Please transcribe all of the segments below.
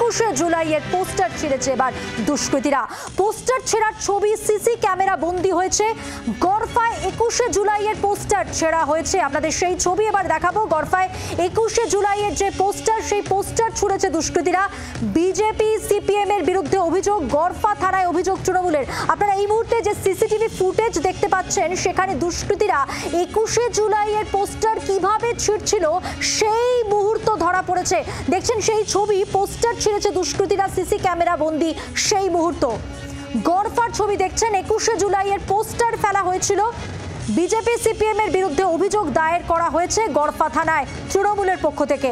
21শে জুলাইয়ের পোস্টার ছিঁড়েছে এবার দুষ্কৃতীরা। পোস্টার ছেঁড়ার ছবি সিসি ক্যামেরা বন্দী হয়েছে। গড়ফায় 21শে জুলাইয়ের পোস্টার ছেঁড়া হয়েছে, আপনাদের সেই ছবি এবার দেখাবো। গড়ফায় 21শে জুলাইয়ের যে পোস্টার, সেই পোস্টার ছুঁড়েছে দুষ্কৃতীরা। বিজেপি সিপিএম এর বিরুদ্ধে অভিযোগ, গড়ফা থানায় অভিযোগ তৃণমূলের। আপনারা এই মুহূর্তে যে সিসিটিভি ফুটেজ দেখতে পাচ্ছেন, সেখানে দুষ্কৃতীরা 21শে জুলাইয়ের পোস্টার কিভাবে ছিঁড়ছিল সেই মুহূর্ত ধরা পড়েছে। দেখছেন সেই ছবি, পোস্টার ছিঁড়েছে দুষ্কৃতীরা, সিসি ক্যামেরা বন্দী সেই মুহূর্ত। গড়ফার ছবি দেখছেন, 21শে জুলাইয়ের পোস্টার ফেলা হয়েছিল। বিজেপি সিপিএম এর বিরুদ্ধে অভিযোগ দায়ের করা হয়েছে গড়ফা থানায় তৃণমূলের পক্ষ থেকে।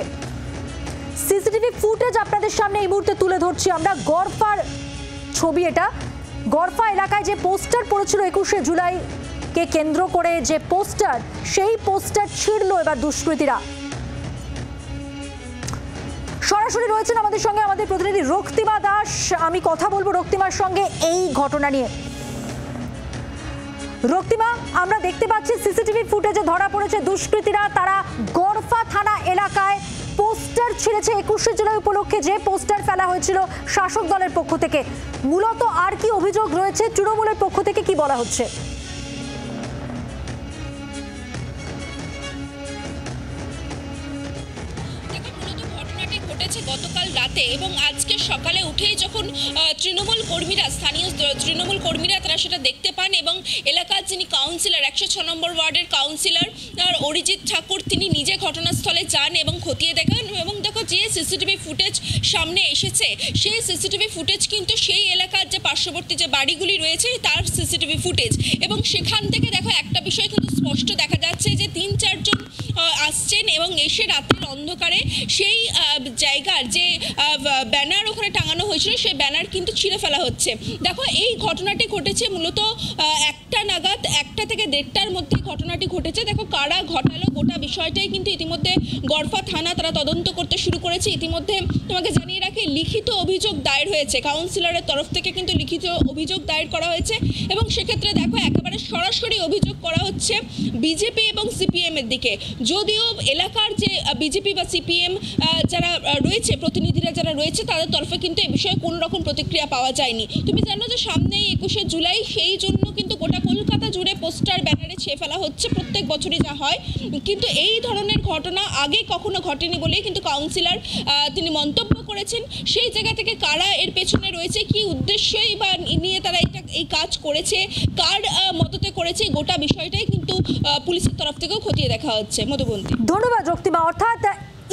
সিসিটিভি ফুটেজ আপনাদের সামনে এই মুহূর্তে তুলে ধরছি আমরা। গড়ফার ছবি এটা। গড়ফা এলাকায় যে পোস্টার পড়েছিল 21শে জুলাইকে কেন্দ্র করে, যে পোস্টার, সেই পোস্টার ছিঁড়ল এবার দুষ্কৃতীরা। সরাসরি রয়েছেন আমাদের সঙ্গে আমাদের প্রতিনিধি রক্তিমা দাস। আমি কথা বলবো রক্তিমার সঙ্গে এই ঘটনা নিয়ে। রক্তিমা, আমরা দেখতে পাচ্ছি সিসিটিভি ফুটেজে ধরা পড়েছে দুষ্কৃতীরা তারা গড়ফা থানা এলাকায় পোস্টার ছিঁড়েছে 21শে জুলাই উপলক্ষে, যে পোস্টার ফেলা হয়েছিল শাসক দলের পক্ষ থেকে। মূলত আর কি অভিযোগ রয়েছে, তৃণমূলের পক্ষ থেকে কি বলা হচ্ছে? গতকাল রাতে এবং আজকে সকালে উঠেই যখন স্থানীয় তৃণমূল কর্মীরা তারা সেটা দেখতে পান এবং এলাকার যিনি কাউন্সিলর, 106 নম্বর ওয়ার্ডের কাউন্সিলর অরিজিৎ ঠাকুর, তিনি নিজে ঘটনাস্থলে যান এবং খতিয়ে দেখেন। এবং দেখো, যে সিসিটিভি ফুটেজ সামনে এসেছে, সেই সিসিটিভি ফুটেজ কিন্তু সেই এলাকার যে পার্শ্ববর্তী যে বাড়িগুলি রয়েছে তার সিসিটিভি ফুটেজ। এবং সেখান থেকে দেখো একটা বিষয় কিন্তু স্পষ্ট দেখা যাচ্ছে যে 3-4 জন আসছেন এবং এসে রাতের অন্ধকারে সেই জায়গার যে ব্যানার ওখানে টাঙানো হয়েছিল, সেই ব্যানার কিন্তু ছিঁড়ে ফেলা হচ্ছে। দেখো, এই ঘটনাটি ঘটেছে মূলত 1টা নাগাদ, 1টা থেকে 1:30টার মধ্যে ঘটনাটি ঘটেছে। দেখো, কারা ঘটালো গোটা বিষয়টাই কিন্তু ইতিমধ্যে গড়ফা থানা তারা তদন্ত করতে শুরু করেছে। ইতিমধ্যে তোমাকে জানিয়ে রাখি, লিখিত অভিযোগ দায়ের হয়েছে, কাউন্সিলরের তরফ থেকে কিন্তু লিখিত অভিযোগ দায়ের করা হয়েছে। এবং সেক্ষেত্রে দেখো, একেবারে সরাসরি অভিযোগ করা হচ্ছে বিজেপি এবং সিপিএম এর দিকে। যদিও এলাকার যে বিজেপি বা সিপিএম যারা রয়েছে, প্রতিনিধিরা যারা রয়েছে, তাদের তরফে কিন্তু এই বিষয়ে কোনো রকম প্রতিক্রিয়া পাওয়া যায়নি। তুমি জানো যে সামনেই 21শে জুলাই, সেই জন্য কিন্তু গোটা কলকাতা জুড়ে পোস্টার ব্যানারে ছেয়ে ফেলা হচ্ছে, প্রত্যেক বছরই যা হয়। কিন্তু এই ধরনের ঘটনা আগে কখনো ঘটেনি বলেই কিন্তু কাউন্সিলর তিনি মন্তব্য করেছেন। সেই জায়গা থেকে কারা এর পেছনে রয়েছে, কি উদ্দেশ্যই বা নিয়ে তারা এই কাজ করেছে, কার মদতে করেছে, গোটা বিষয়টাই কিন্তু পুলিশের তরফ থেকেও খতিয়ে দেখা হচ্ছে। মধুবন্তী, ধন্যবাদ রক্তিমা। অর্থাৎ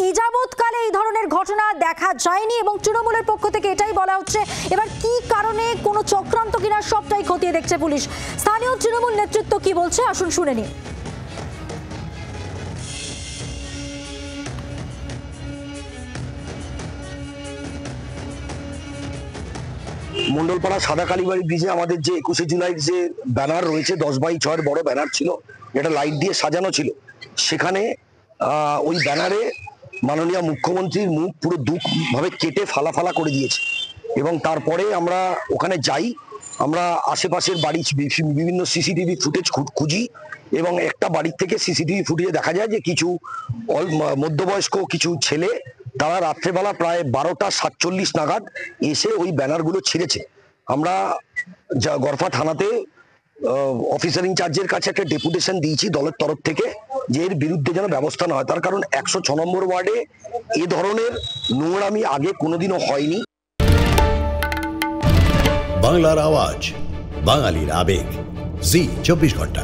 এই যাবৎকালে এই ধরনের ঘটনা দেখা যায়নি এবং তৃণমূলের পক্ষ থেকে এটাই বলা হচ্ছে। এবার কি কারণে, কোনো চক্রান্ত কিনা, সবটাই খতিয়ে দেখছে পুলিশ। স্থানীয় তৃণমূল নেতৃত্ব কি বলছে, আসুন শুনে নিন। মন্ডলপাড়া সাদা কালীবাড়ি ব্রিজে আমাদের যে 21শে জুলাইয়ের যে ব্যানার রয়েছে, 10x6 বড় ব্যানার ছিল, এটা লাইট দিয়ে সাজানো ছিল। সেখানে ওই ব্যানারে মাননীয় মুখ্যমন্ত্রীর মুখ পুরো দুঃখভাবে কেটে ফালা করে দিয়েছে। এবং তারপরে আমরা ওখানে যাই, আমরা আশেপাশের বাড়ি বিভিন্ন সিসিটিভি ফুটেজ খুঁজি এবং একটা বাড়ির থেকে সিসিটিভি ফুটেজে দেখা যায় যে কিছু মধ্যবয়স্ক কিছু ছেলে তারা রাত্রেবেলা প্রায় 12টা 47 নাগাদ এসে ওই ব্যানারগুলো ছিঁড়েছে। আমরা গড়ফা থানাতে অফিসার ইনচার্জের কাছে একটা ডেপুটেশন দিয়েছি দলের তরফ থেকে, যে এর বিরুদ্ধে যেন ব্যবস্থা না হয়। তার কারণ 106 নম্বর ওয়ার্ডে এ ধরনের নোংরামি আগে কোনোদিনও হয়নি। বাংলার আওয়াজ, বাঙালির আবেগ, জি 24 ঘন্টা।